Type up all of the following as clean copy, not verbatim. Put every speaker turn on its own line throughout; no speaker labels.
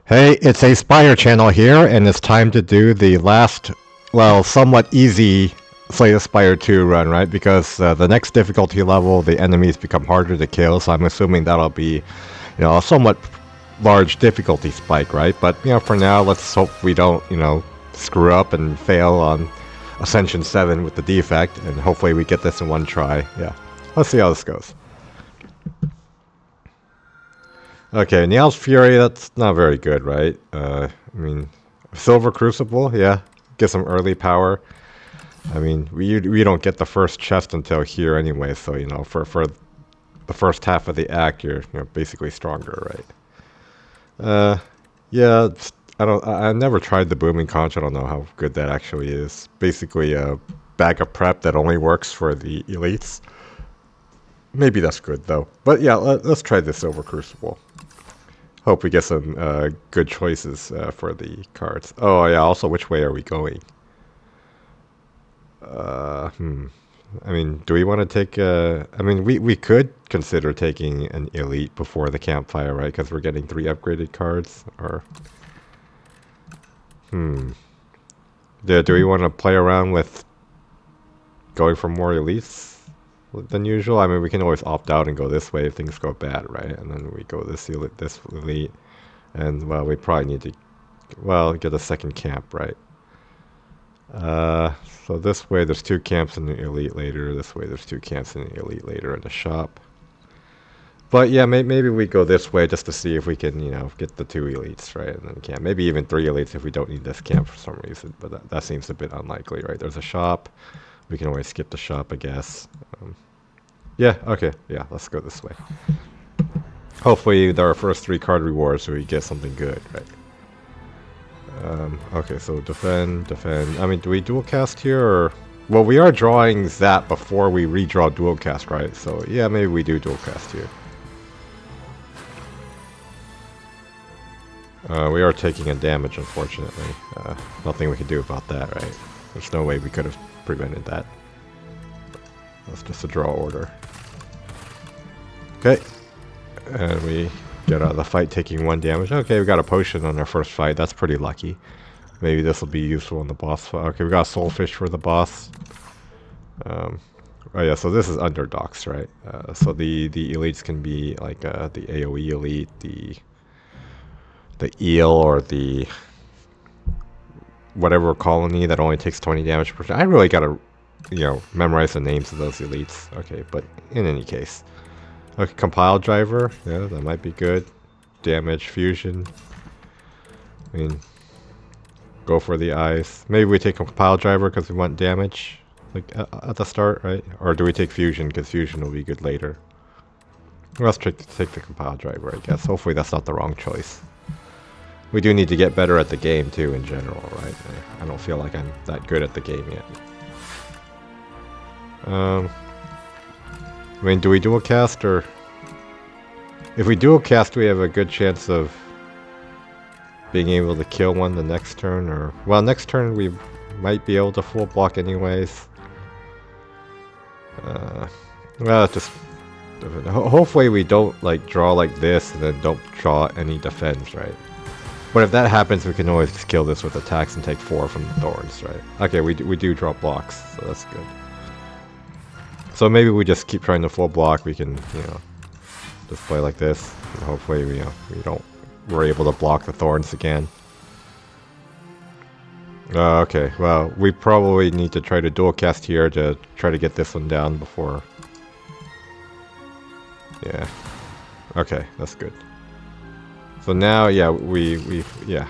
Hey, it's a Spire channel here, and it's time to do the last, well, somewhat easy Slay the Spire 2 run, right? Because the next difficulty level, the enemies become harder to kill, so I'm assuming that'll be, a somewhat large difficulty spike, right? But, for now, let's hope we don't, screw up and fail on Ascension 7 with the defect, and hopefully we get this in one try. Yeah, let's see how this goes. Okay, Niall's Fury, that's not very good, right? Silver Crucible, yeah, get some early power. We don't get the first chest until here anyway, so, for the first half of the act, you're basically stronger, right? Yeah, I never tried the Booming Conch, I don't know how good that actually is. Basically a bag of prep that only works for the elites. Maybe that's good, though. But yeah, let's try the Silver Crucible. Hope we get some good choices for the cards. Oh yeah, also which way are we going? Do we want to take we could consider taking an elite before the campfire, right? Because we're getting 3 upgraded cards. Or yeah, do we want to play around with going for more elites than usual? We can always opt out and go this way if things go bad, right? And then we go this elite, and well, we probably need to, get a second camp, right? So this way there's 2 camps in the elite later. This way there's 2 camps in the elite later in the shop. But yeah, maybe we go this way just to see if we can, get the 2 elites, right? And then camp. Maybe even 3 elites if we don't need this camp for some reason. But that seems a bit unlikely, right? There's a shop. We can always skip the shop, I guess. Yeah, okay. Yeah, let's go this way. Hopefully, there are first 3 card rewards so we get something good, right? Okay, so defend. Do we dual cast here, or... Well, we are drawing that before we redraw dual cast, right? So, yeah, maybe we do dual cast here. We are taking a damage, unfortunately. Nothing we can do about that, right? There's no way we could have prevented that. That's just a draw order. Okay. And we get out of the fight taking 1 damage. Okay, we got a potion on our first fight. That's pretty lucky. Maybe this will be useful in the boss fight. Okay, we got a soulfish for the boss. Oh yeah, so this is underdogs, right? So the elites can be like the AoE elite, the eel, or the whatever colony that only takes 20 damage per turn. I really gotta, memorize the names of those elites. Okay, but in any case. Okay, compile driver. Yeah, that might be good. Damage, fusion. Go for the eyes. Maybe we take a compile driver because we want damage, like at the start, right? Or do we take fusion because fusion will be good later? Let's take the compile driver, I guess. Hopefully that's not the wrong choice. We do need to get better at the game too, in general, right? I don't feel like I'm that good at the game yet. Do we dual cast, or... If we dual cast, we have a good chance of being able to kill one the next turn, or... Well, next turn we might be able to full block anyways. Just... Hopefully we don't, draw like this, and then don't draw any defense, right? But if that happens, we can always just kill this with attacks and take 4 from the thorns, right? Okay, we do draw blocks, so that's good. So maybe we just keep trying to full block. We can, just play like this. And hopefully, we're able to block the thorns again. Okay, well, we probably need to try to dual cast here to try to get this one down before. Yeah. Okay, that's good. So now, yeah, yeah.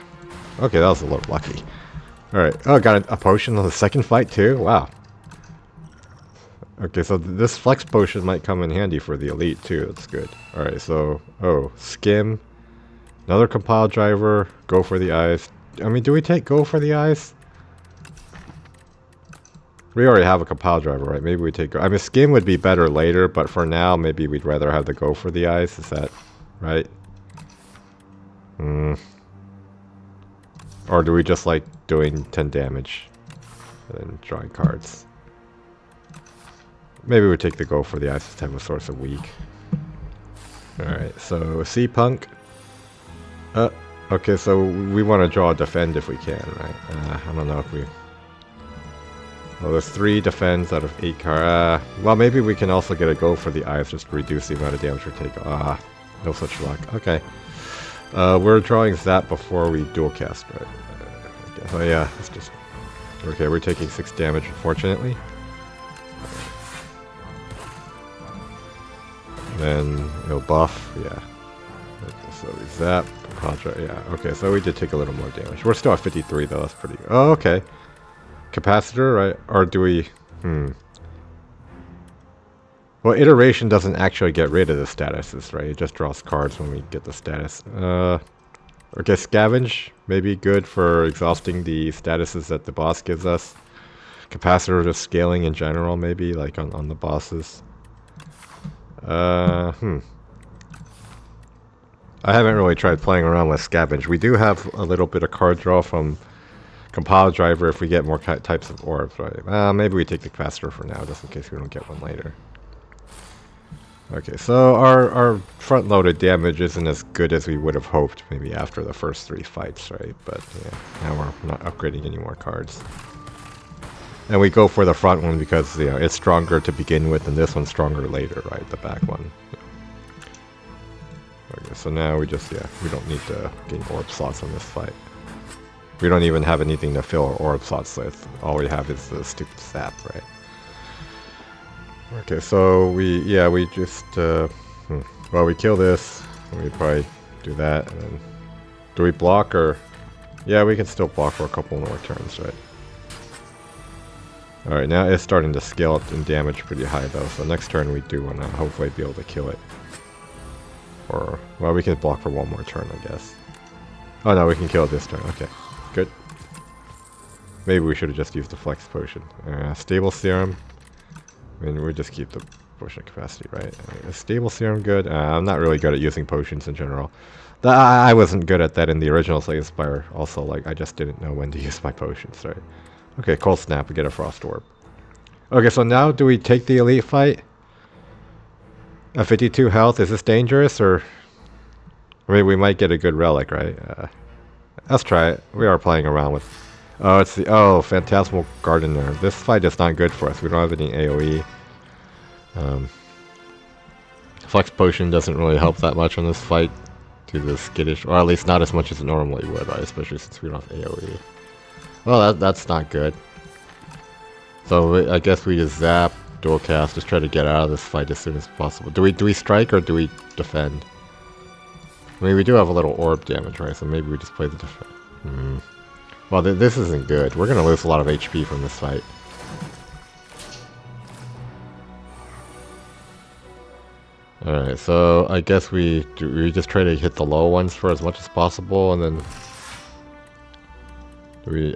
Okay, that was a little lucky. Alright. Oh, got a potion on the second fight too? Wow. Okay, so this flex potion might come in handy for the elite too. That's good. Alright, so... Oh, skim. Another compile driver. Go for the eyes. Do we take go for the eyes? We already have a compile driver, right? Maybe we take go... skim would be better later, but for now, maybe we'd rather have the go for the eyes. Is that right? Or do we just like doing 10 damage and then drawing cards? Maybe we take the go for the ice type of source of weak. Alright, so Sea Punk. Okay, so we want to draw a defend if we can, right? I don't know if we... Well, there's 3 defends out of 8 cards. Well, maybe we can also get a go for the eyes, just to reduce the amount of damage we take. No such luck. Okay. We're drawing Zap before we dual cast, right? Oh yeah, it's just... Okay, we're taking 6 damage, unfortunately. Then, it'll buff, yeah. Okay, so we Zap, Contra, yeah. Okay, so we did take a little more damage. We're still at 53 though, that's pretty good. Oh, okay. Capacitor, right? Or do we... Well, Iteration doesn't actually get rid of the statuses, right? It just draws cards when we get the status. Okay, Scavenge, maybe good for exhausting the statuses that the boss gives us. Capacitor just scaling in general, maybe, like on the bosses. I haven't really tried playing around with Scavenge. We do have a little bit of card draw from Compile Driver if we get more types of orbs, right? Maybe we take the Capacitor for now, just in case we don't get one later. Okay, so our front-loaded damage isn't as good as we would have hoped, maybe after the first 3 fights, right? But yeah, now we're not upgrading any more cards. And we go for the front one because, you know, it's stronger to begin with, and this one's stronger later, right? The back one. Okay, so now we just, yeah, we don't need to gain orb slots on this fight. We don't even have anything to fill our orb slots with. All we have is the stupid Zap, right? Okay, so we just, well, we kill this, and we probably do that, and then, do we block, or, yeah, we can still block for a couple more turns, right? Alright, now it's starting to scale up in damage pretty high, though, so next turn we do want to hopefully be able to kill it. Or, well, we can block for one more turn, I guess. Oh no, we can kill it this turn, okay, good. Maybe we should have just used the Flex Potion. Stable Serum. I mean, we just keep the potion capacity, right? Is Stable Serum good? I'm not really good at using potions in general. I wasn't good at that in the original Slay the Spire. Also, like, I just didn't know when to use my potions, right? Okay, Cold Snap, we get a Frost Orb. Okay, so now do we take the Elite Fight? At 52 health, is this dangerous, or... I mean, we might get a good relic, right? Let's try it. We are playing around with... Oh, it's the... Oh, Phantasmal Gardener. This fight is not good for us. We don't have any AoE. Flex Potion doesn't really help that much on this fight. To the skittish... Or at least not as much as it normally would, right? Especially since we don't have AoE. Well, that's not good. So I guess we just Zap, Dual Cast, just try to get out of this fight as soon as possible. Do we strike, or do we defend? I mean, we do have a little orb damage, right? So maybe we just play the defend. Well, this isn't good. We're going to lose a lot of HP from this fight. Alright, so I guess we just try to hit the low ones for as much as possible, and then...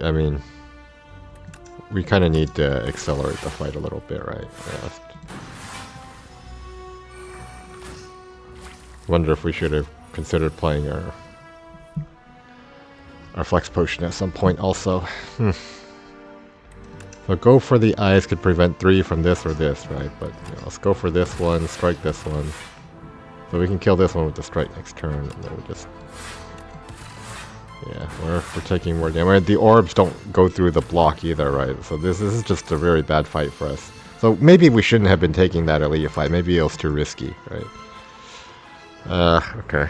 I mean... We kind of need to accelerate the fight a little bit, right? Yeah. Wonder if we should have considered playing our Flex Potion at some point also. So go for the eyes could prevent 3 from this or this, right? But you know, let's go for this one, strike this one. So we can kill this one with the strike next turn, and then we just... Yeah, we're taking more damage. The orbs don't go through the block either, right? So this is just a very bad fight for us. So maybe we shouldn't have been taking that Elite fight. Maybe it was too risky, right? Okay.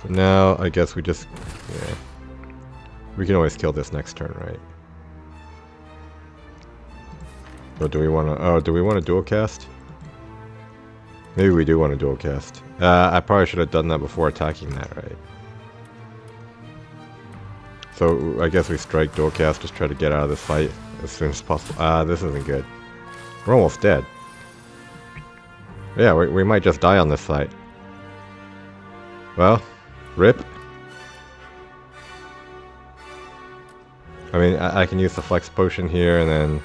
So now, I guess we just... Yeah. We can always kill this next turn, right? Or do we want to... Oh, do we want to dual cast? Maybe we do want to dual cast. I probably should have done that before attacking that, right? So, I guess we strike dual cast, just try to get out of this fight as soon as possible. This isn't good. We're almost dead. Yeah, we might just die on this fight. Well, rip. I mean, I can use the Flex Potion here, and then...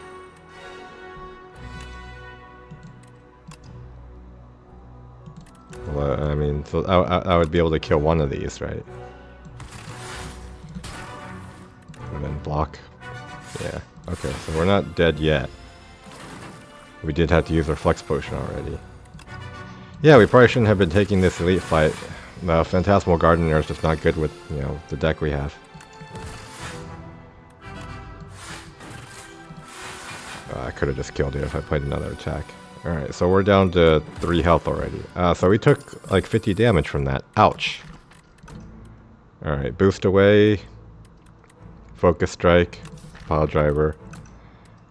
Well, I mean, so I would be able to kill one of these, right? And then block. Yeah, okay, so we're not dead yet. We did have to use our Flex Potion already. Yeah, we probably shouldn't have been taking this Elite fight. the Phantasmal Gardener is just not good with, you know, the deck we have. I could have just killed it if I played another attack. Alright, so we're down to 3 health already. So we took like 50 damage from that. Ouch. Alright, boost away. Focus strike. Pile driver.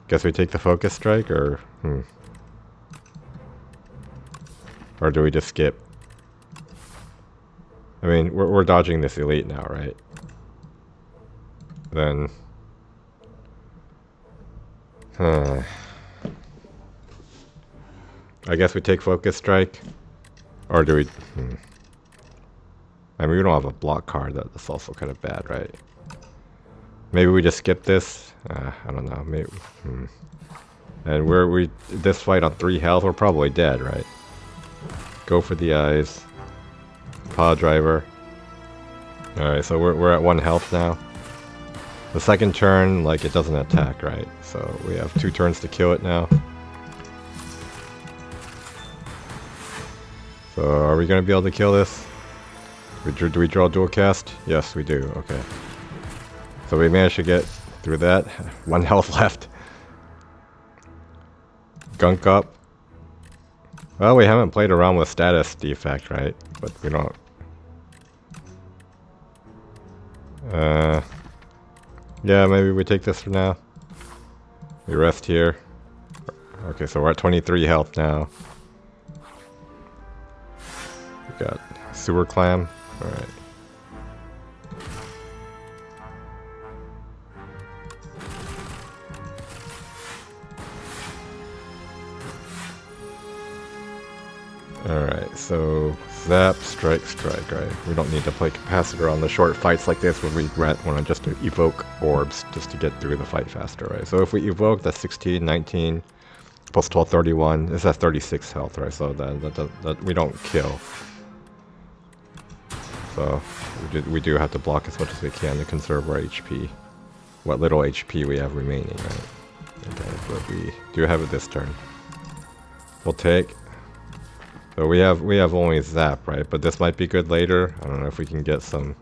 Guess we take the focus strike, or... Or do we just skip? I mean, we're dodging this elite now, right? Then... I guess we take focus strike. Or do we... I mean, we don't have a block card. That's also kind of bad, right? Maybe we just skip this. I don't know. Maybe. And we this fight on 3 health. We're probably dead, right? Go for the eyes. Paw driver. All right, so we're at 1 health now. The second turn, like, it doesn't attack, right? So we have 2 turns to kill it now. So are we gonna be able to kill this? Do we draw dual cast? Yes, we do. Okay. So we managed to get through that. 1 health left. Gunk up. Well, we haven't played around with status defect, right? But we don't... yeah, maybe we take this for now. We rest here. Okay, so we're at 23 health now. We got sewer clam. Alright. Alright, so zap, strike, right? We don't need to play capacitor on the short fights like this when we want to just evoke orbs just to get through the fight faster, right? So if we evoke, that's 16, 19, plus 12, 31. This has 36 health, right? So that we don't kill. So we do have to block as much as we can to conserve our HP. What little HP we have remaining, right? Okay, but we do have it this turn. We'll take. So we have only zap, right? But this might be good later. I don't know if we can get some.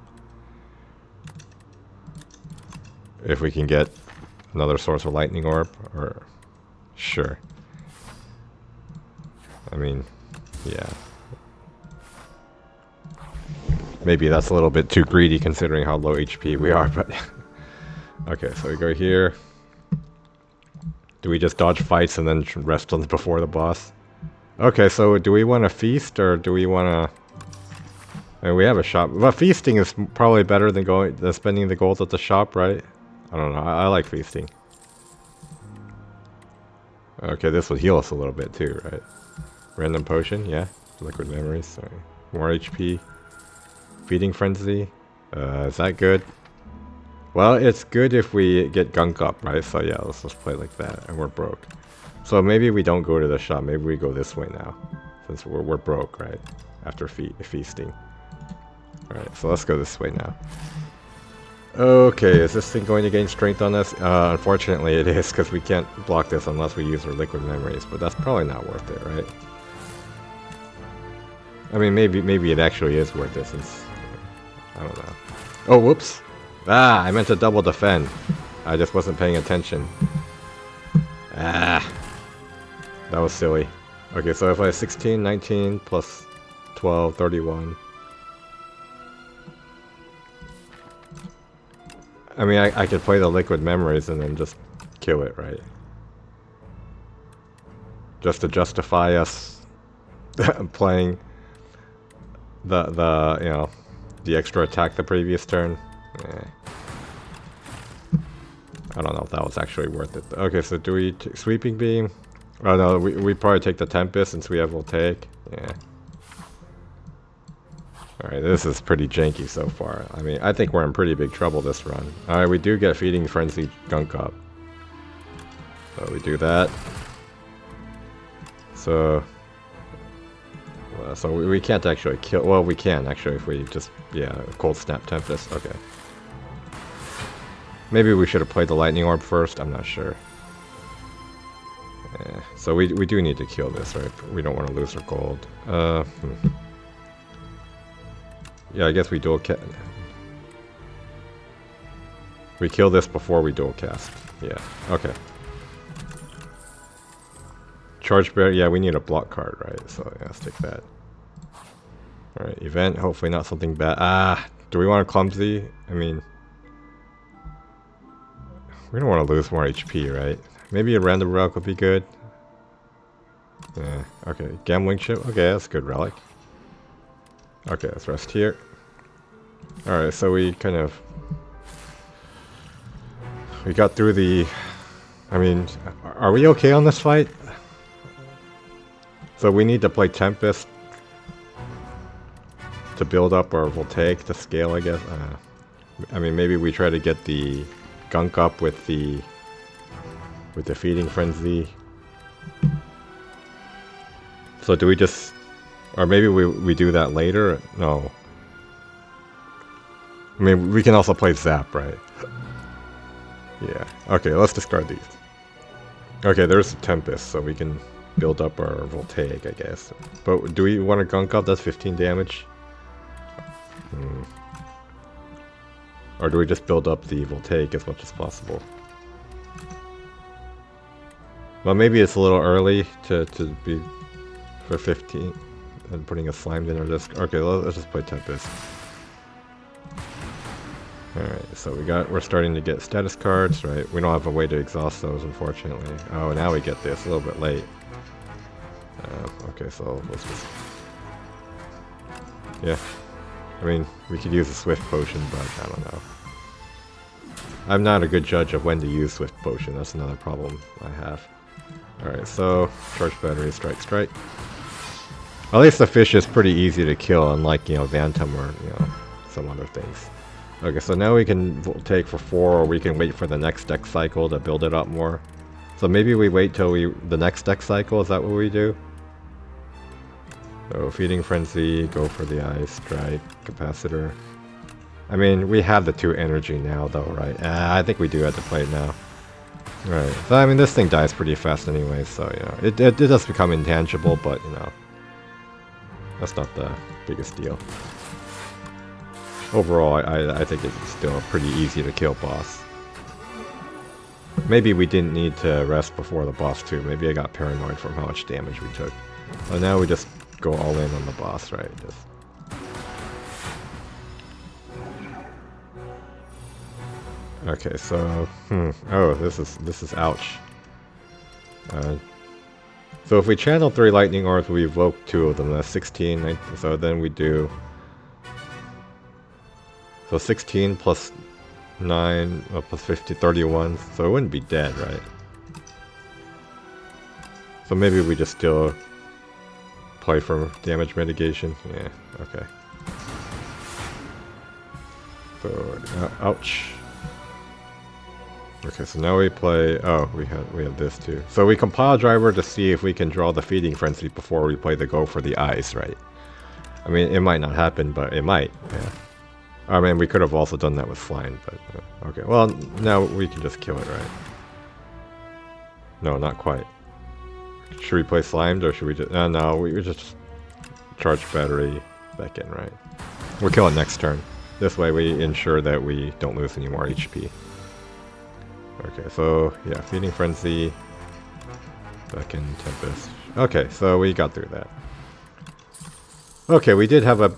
If we can get another source of lightning orb, or sure. I mean, yeah. Maybe that's a little bit too greedy considering how low HP we are, but... Okay, so we go here. Do we just dodge fights and then rest on before the boss? Okay, so do we want to feast, or do we want to... I mean, we have a shop. But feasting is probably better than spending the gold at the shop, right? I don't know, I like feasting. Okay, this will heal us a little bit too, right? Random potion, yeah. Liquid memories, sorry. More HP. Feeding frenzy. Is that good? Well, it's good if we get gunk up, right? So yeah, let's just play like that, and we're broke. So maybe we don't go to the shop. Maybe we go this way now, since we're broke, right? After feasting. All right, so let's go this way now. Okay, is this thing going to gain strength on us? Unfortunately, it is, because we can't block this unless we use our liquid memories. But that's probably not worth it, right? I mean, maybe it actually is worth it, since I don't know. Oh, whoops! Ah, I meant to double defend. I just wasn't paying attention. Ah, that was silly. Okay, so if I have 16, 19, plus 12, 31. I mean, I could play the liquid memories and then just kill it, right? Just to justify us playing the you know, the extra attack the previous turn. I don't know if that was actually worth it. Okay, so do we sweeping beam? Oh no, we probably take the Tempest since we have Voltaic. Yeah. Alright, this is pretty janky so far. I mean, I think we're in pretty big trouble this run. Alright, we do get Feeding Frenzy gunk up. So we do that. So we can't actually kill... Well, we can actually if we just... Yeah, Cold Snap Tempest. Okay. Maybe we should have played the Lightning Orb first. I'm not sure. Yeah, so we do need to kill this, right? We don't want to lose our gold. Yeah, I guess we dual cast. We kill this before we dual cast. Yeah, okay. Charge bear, yeah, we need a block card, right? So yeah, let's take that. Alright, event, hopefully not something bad. Ah, do we want to clumsy? I mean, we don't want to lose more HP, right? Maybe a random relic would be good. Yeah, okay, gambling chip, okay, that's a good relic. Okay, let's rest here. Alright, so we kind of... We got through the... I mean, are we okay on this fight? So we need to play Tempest to build up our Voltaic to scale, I guess. I mean, maybe we try to get the gunk up with the Feeding Frenzy. So do we just... Or maybe we do that later? No. I mean, we can also play Zap, right? Yeah. Okay, let's discard these. Okay, there's Tempest, so we can build up our Voltaic, I guess. But do we want to gunk up? That's 15 damage. Or do we just build up the Voltaic as much as possible? Well, maybe it's a little early to be for 15 and putting a Slimed in our disc. Okay, let's just play Tempest. Alright, so we're starting to get status cards, right? We don't have a way to exhaust those, unfortunately. Oh, now we get this, a little bit late. Okay, so let's just... Yeah. I mean, we could use a Swift Potion, but I don't know. I'm not a good judge of when to use Swift Potion, that's another problem I have. Alright, so, charge battery, strike, strike. At least the fish is pretty easy to kill, unlike, you know, Phantom or, you know, some other things. Okay, so now we can take for 4, or we can wait for the next deck cycle to build it up more. So maybe we wait till the next deck cycle, is that what we do? So Feeding Frenzy, go for the Ice, Strike, Capacitor. I mean, we have the 2 energy now though, right? I think we do have to play it now. Right, so I mean this thing dies pretty fast anyway, so you know, it does become intangible, but you know, that's not the biggest deal. Overall, I think it's still a pretty easy to kill boss. Maybe we didn't need to rest before the boss too. Maybe I got paranoid from how much damage we took. But now we just go all in on the boss, right? Just... Okay, so oh, this is ouch. So if we channel 3 lightning orbs, we evoke 2 of them. That's 16. 19, so then we do. So 16 plus 9 plus 50, 31. So it wouldn't be dead, right? So maybe we just still play for damage mitigation. Yeah, okay. So ouch. Okay, so now we play. Oh, we have this too. So we compile driver to see if we can draw the Feeding Frenzy before we play the go for the ice, right? I mean, it might not happen, but it might. Yeah. I mean, we could have also done that with flying, but okay. Well, now we can just kill it, right? No, not quite. Should we play slimed or should we just? No, we just charge battery back in, right? We'll kill it next turn. This way, we ensure that we don't lose any more HP. Okay, so yeah, Feeding Frenzy, back in Tempest. Okay, so we got through that. Okay, we did have a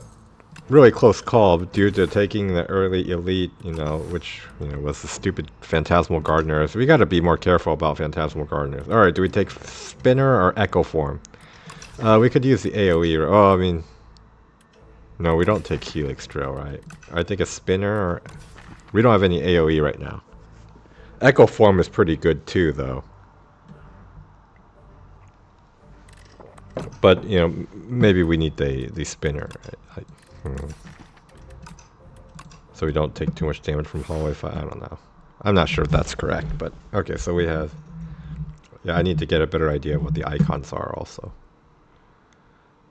really close call due to taking the early elite, you know, which, you know, was the stupid Phantasmal Gardeners. We gotta be more careful about Phantasmal Gardeners. Alright, do we take Spinner or Echo Form? We could use the AoE. Oh, I mean... No, we don't take Helix Drill, right? I think a Spinner or... We don't have any AoE right now. Echo Form is pretty good too, though. But, you know, maybe we need the Spinner. So we don't take too much damage from hallway fight. I don't know. I'm not sure if that's correct, but okay. So we have. Yeah, I need to get a better idea of what the icons are also.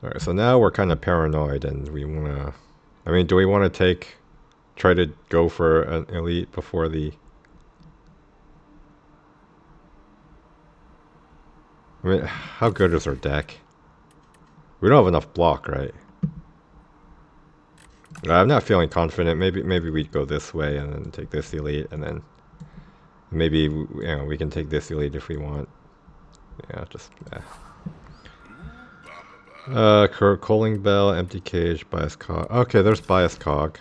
All right. So now we're kind of paranoid, and we wanna. I mean, do we want to try to go for an elite before the? I mean, how good is our deck? We don't have enough block, right? I'm not feeling confident. Maybe we'd go this way and then take this elite, and then maybe we can take this elite if we want. Yeah, just. Calling bell, empty cage, bias cog. Okay, there's bias cog.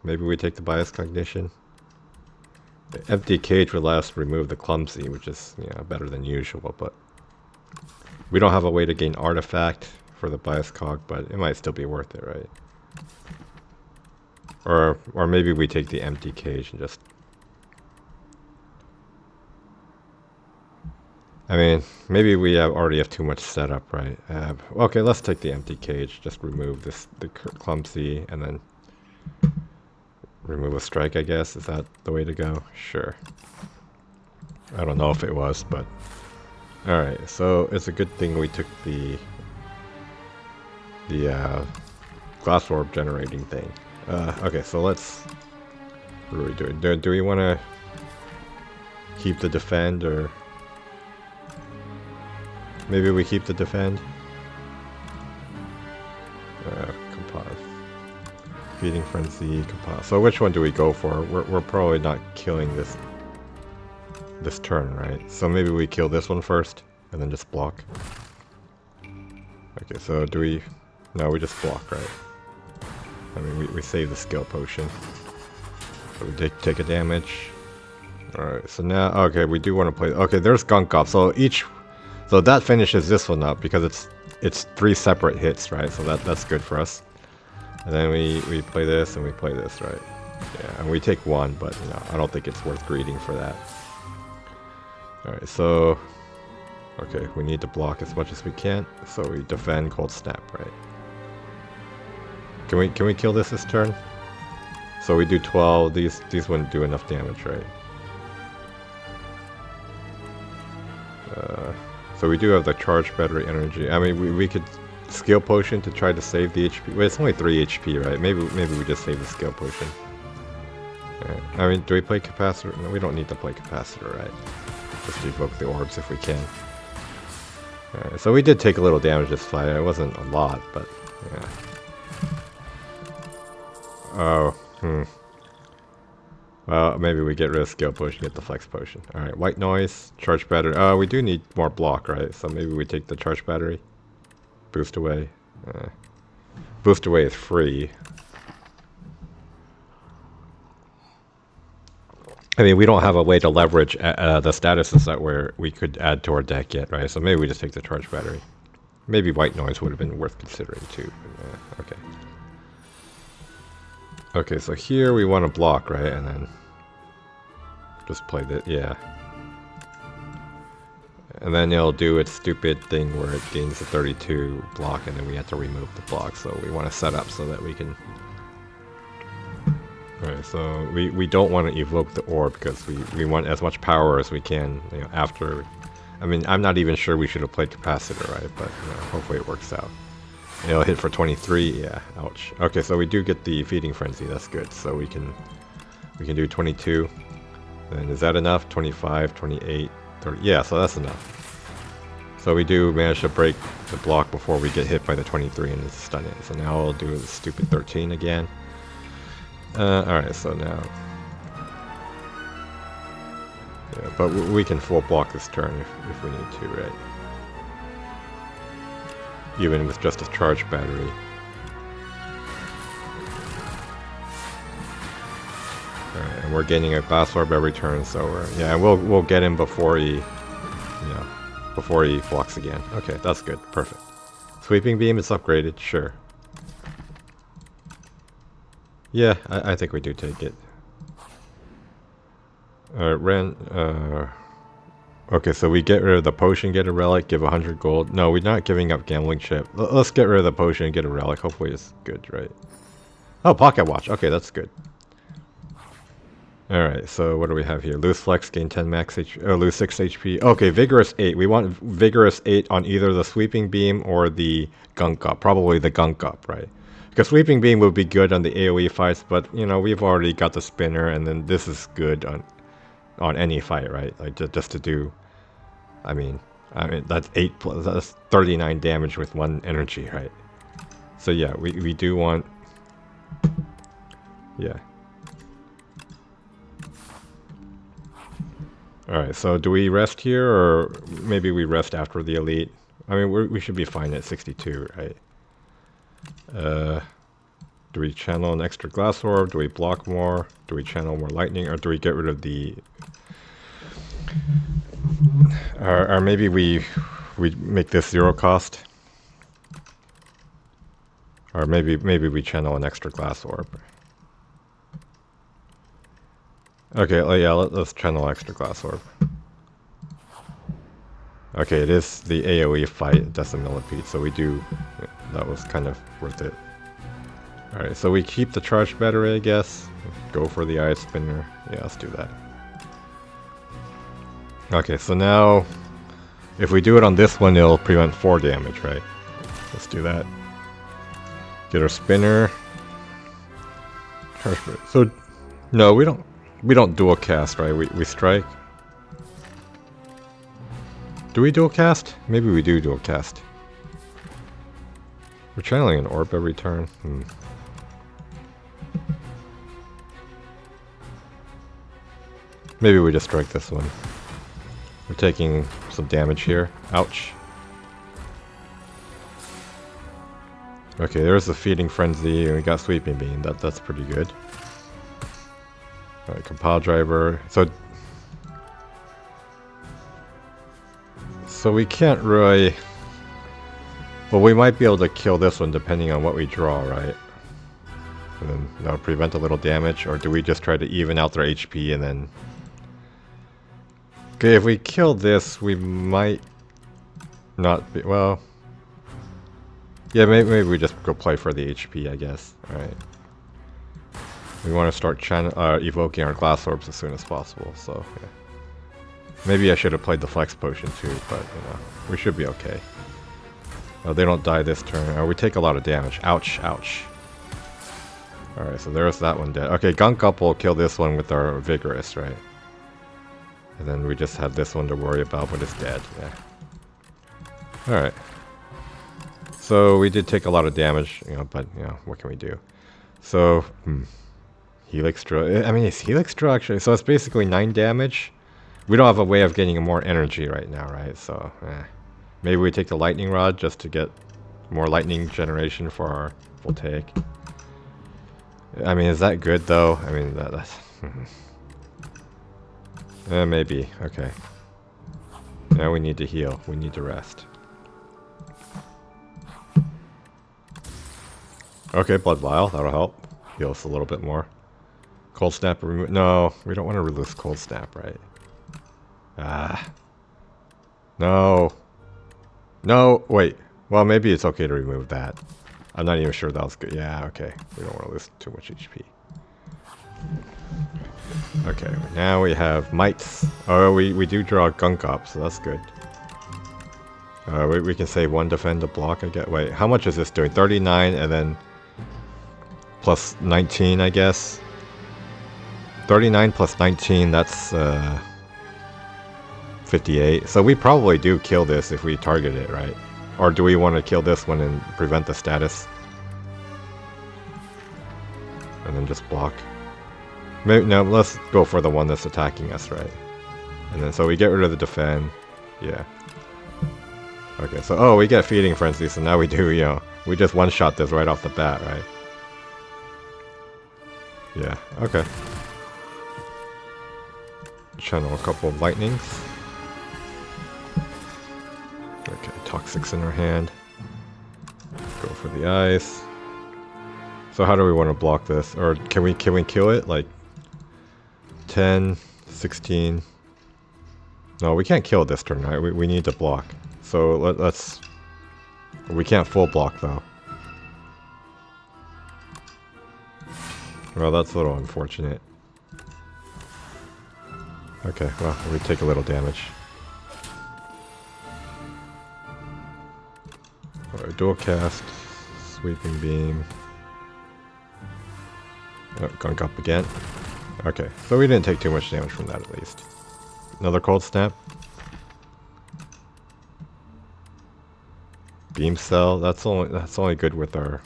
Maybe we take the bias cognition. The empty cage would let us remove the clumsy, which is better than usual, but we don't have a way to gain artifact for the bias cog, but it might still be worth it, right? Or maybe we take the empty cage and just... I mean, maybe we already have too much setup, right? Okay, let's take the empty cage. Just remove the clumsy, and then remove a strike, I guess. Is that the way to go? Sure. I don't know if it was, but... Alright, so it's a good thing we took the glass orb generating thing. Okay, so let's... What are we doing? Do we want to keep the defend, or... Maybe we keep the defend? Compose. Feeding frenzy, compose. So which one do we go for? We're probably not killing this turn, right? So maybe we kill this one first, and then just block. Okay, so do we... No, we just block, right? I mean, we save the skill potion. So we take a damage. Alright, so now... Okay, we do want to play... Okay, there's Gunk Up. So each... So that finishes this one up, because it's 3 separate hits, right? So that's good for us. And then we play this, and we play this, right? Yeah, and we take 1, but I don't think it's worth greeting for that. Alright, so... Okay, we need to block as much as we can, so we defend Cold Snap, right? Can we kill this turn? So we do 12, these wouldn't do enough damage, right? So we do have the charge battery energy. I mean, we could skill potion to try to save the HP. Wait, it's only 3 HP, right? Maybe we just save the skill potion. Alright. I mean, do we play capacitor? No, we don't need to play capacitor, right? Just evoke the orbs if we can. Alright, so we did take a little damage this fight. It wasn't a lot, but yeah. Oh, Well, maybe we get rid of skill potion, get the flex potion. Alright, white noise, charge battery. We do need more block, right? So maybe we take the charge battery. Boost away. Boost away is free. I mean, we don't have a way to leverage the statuses that we could add to our deck yet, right? So maybe we just take the charge battery. Maybe white noise would have been worth considering too. Okay. Okay, so here we want to block, right? And then just play the... Yeah. And then it'll do its stupid thing where it gains a 32 block, and then we have to remove the block. So we want to set up so that we can... Alright, so we don't want to evoke the orb because we want as much power as we can, after... I mean, I'm not even sure we should have played capacitor, right? But hopefully it works out. It'll hit for 23, yeah, ouch. Okay, so we do get the feeding frenzy, that's good. So we can do 22. And is that enough? 25, 28, 30, yeah, so that's enough. So we do manage to break the block before we get hit by the 23 and stun it. So now we'll do the stupid 13 again. Alright, so now... Yeah, but we can full block this turn if we need to, right? Even with just a charge battery. Alright, and we're gaining a glass orb every turn, so yeah, we'll get him before he blocks again. Okay, that's good, perfect. Sweeping beam is upgraded, sure. Yeah, I think we do take it. Okay, so we get rid of the potion, get a relic, give 100 gold. No, we're not giving up gambling chip. Let's get rid of the potion and get a relic. Hopefully it's good, right? Oh, pocket watch. Okay, that's good. Alright, so what do we have here? Lose flex, gain 10 max HP, lose 6 HP. Okay, vigorous 8. We want vigorous 8 on either the sweeping beam or the gunk up. Probably the gunk up, right? Because sweeping beam would be good on the AoE fights, but we've already got the spinner, and then this is good on any fight, right? Like just to do, I mean that's 8 plus, that's 39 damage with 1 energy, right? So yeah, we do want Yeah. Alright, so do we rest here, or maybe we rest after the elite? I mean, we should be fine at 62, right? Do we channel an extra glass orb? Do we block more? Do we channel more lightning? Or do we get rid of the... Or maybe we make this 0 cost? Or maybe we channel an extra glass orb. Okay, yeah, let's channel extra glass orb. Okay, it is the AoE fight, Decimillipede, so we do... Yeah, that was kind of worth it. Alright, so we keep the charged battery, I guess. Go for the ice spinner. Yeah, let's do that. Okay, so now... If we do it on this one, it'll prevent 4 damage, right? Let's do that. Get our spinner. So, no, we don't dual cast, right? We strike. Do we dual cast? Maybe we do dual cast. We're channeling an orb every turn. Maybe we just strike this one. We're taking some damage here. Ouch. Okay, there's the Feeding Frenzy, and we got Sweeping Beam. That's pretty good. Alright, Compile Driver. So we can't really... Well, we might be able to kill this one depending on what we draw, right? And then that'll prevent a little damage, or do we just try to even out their HP and then... Okay, if we kill this, we might not be... Well... Yeah, maybe we just go play for the HP, I guess. Alright. We want to start evoking our glass orbs as soon as possible, so... Yeah. Maybe I should have played the Flex Potion too, but, you know, we should be okay. Oh, they don't die this turn. Oh, we take a lot of damage. Ouch, ouch. Alright, so there's that one dead. Okay, Gunk Up will kill this one with our Vigorous, right? And then we just have this one to worry about, but it's dead. Yeah. Alright. So we did take a lot of damage, you know, but, you know, what can we do? So, Helix Drill. I mean, it's Helix Drill actually. So it's basically 9 damage. We don't have a way of getting more energy right now, right? So, maybe we take the Lightning Rod just to get more lightning generation for our Voltaic. I mean, is that good though? I mean, that's... maybe. Okay. Now we need to heal. We need to rest. Okay, Blood Vial. That'll help. Heal us a little bit more. Cold Snap. No, we don't want to release Cold Snap, right? No. No, wait. Well, maybe it's okay to remove that. I'm not even sure that was good. Yeah, okay. We don't want to lose too much HP. Okay, now we have Mites. Oh, we do draw Gunk Up, so that's good. We can say 1 defend to block, I guess. Wait, how much is this doing? 39 and then plus 19, I guess. 39 plus 19, that's 58. So we probably do kill this if we target it, right? Or do we want to kill this one and prevent the status? And then just block. Maybe, no, let's go for the one that's attacking us, right? And then so we get rid of the defend. Yeah. Okay, so oh, we get Feeding Frenzy, so now we do, you know, we just one-shot this right off the bat, right? Yeah, okay. Channel a couple of lightnings. Okay, Toxics in our hand. Go for the ice. So how do we want to block this? Or can we kill it? Like 10, 16. No, we can't kill it this turn, right? We need to block. So let's... We can't full block though. Well, that's a little unfortunate. Okay, well, we take a little damage. Alright, dual cast, Sweeping Beam. Oh, Gunk Up again. Okay, so we didn't take too much damage from that at least. Another Cold Snap. Beam Cell, that's only good with our...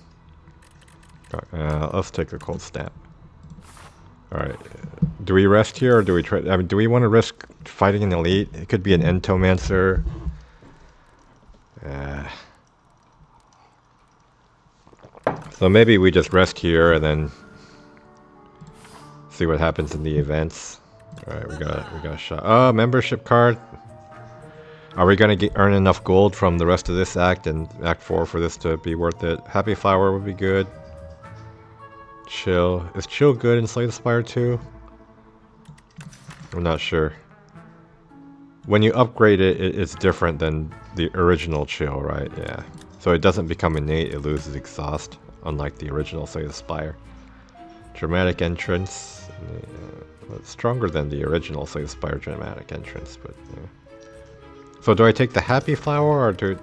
let's take the Cold Snap. Alright. Do we rest here or do we try... I mean, do we want to risk fighting an elite? It could be an Entomancer. So maybe we just rest here and then see what happens in the events. Alright, we got a shot. Oh, membership card. Are we gonna earn enough gold from the rest of this act and Act 4 for this to be worth it? Happy Flower would be good. Chill. Is Chill good in Slay the Spire too? I'm not sure. When you upgrade it, it's different than the original Chill, right? Yeah. So it doesn't become innate, it loses exhaust, unlike the original Slay the Spire. Dramatic entrance. Well, it's stronger than the original Slay the Spire dramatic entrance, but yeah. So do I take the Happy Flower or do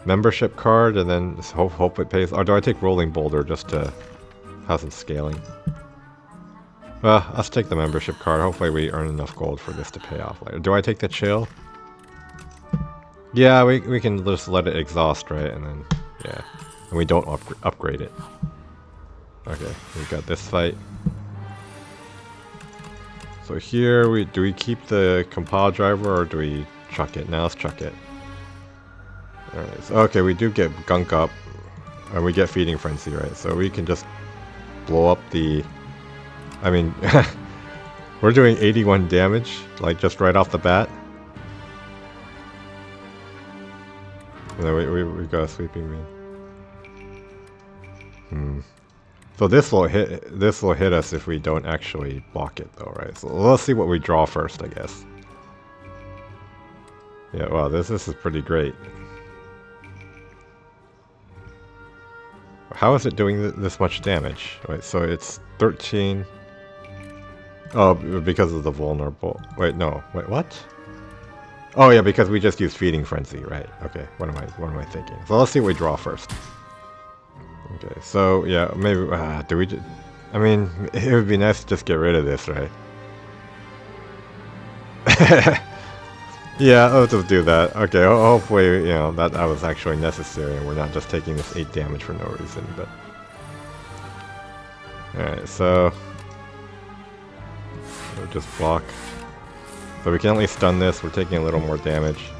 membership card and then hope it pays? Or do I take Rolling Boulder just to have some scaling? Well, let's take the membership card. Hopefully we earn enough gold for this to pay off later. Do I take the Chill? Yeah, we can just let it exhaust, right? And then, yeah. And we don't upgrade it. Okay, we got this fight. So here, do we keep the compile driver or do we chuck it? Now let's chuck it. Alright, so, okay, we do get gunk up. And we get feeding frenzy, right? So we can just blow up the... I mean, we're doing 81 damage, like just right off the bat. And then we got a sweeping beam. So this will hit us if we don't actually block it though, right? So let's see what we draw first, I guess. Yeah, wow, this is pretty great. How is it doing this much damage? Right, so it's 13. Oh, because of the vulnerable. Wait, no. Wait, what? Oh yeah, because we just used feeding frenzy, right? Okay, what am I thinking? So let's see what we draw first. Okay, so yeah, maybe do we just... I mean, it would be nice to just get rid of this, right? Yeah, let's just do that. Okay, hopefully, you know, that was actually necessary and we're not just taking this 8 damage for no reason, but... Alright, so... we'll just block. So we can at least stun this, we're taking a little more damage.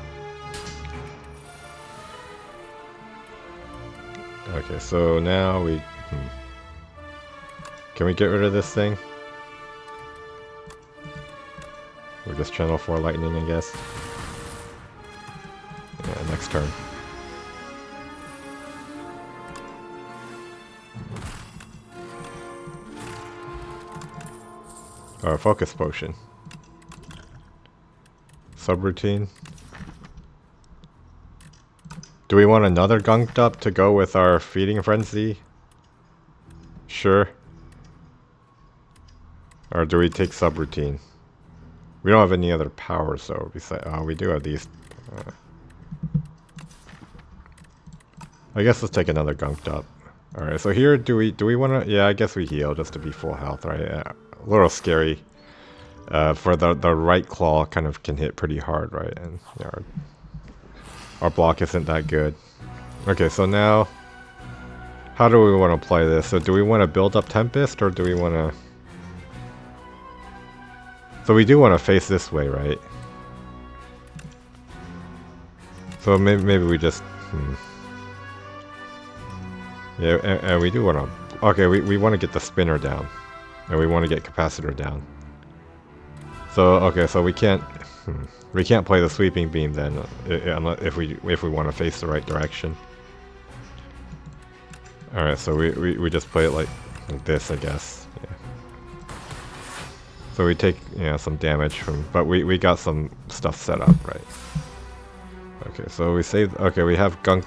Okay, so now we... Can we get rid of this thing? We're just channel 4 lightning, I guess. Yeah, next turn. Or focus potion. Subroutine. Do we want another gunked up to go with our feeding frenzy? Sure. Or do we take subroutine? We don't have any other powers though. Besides, oh, we do have these. I guess let's take another gunked up. All right. So here, do we want to? Yeah, I guess we heal just to be full health, right? Yeah. A little scary. For the right claw, kind of can hit pretty hard, right? And yeah, our block isn't that good. Okay, so now, how do we want to play this? So do we want to build up Tempest, or do we want to... So we do want to face this way, right? So maybe we just... Yeah, and we do want to... Okay, we want to get the spinner down. And we want to get capacitor down. So, okay, so we can't play the sweeping beam then, if we want to face the right direction. Alright, so we just play it like this, I guess. Yeah. So we take, some damage from, but we got some stuff set up, right? Okay, so we save, okay, we have gunk,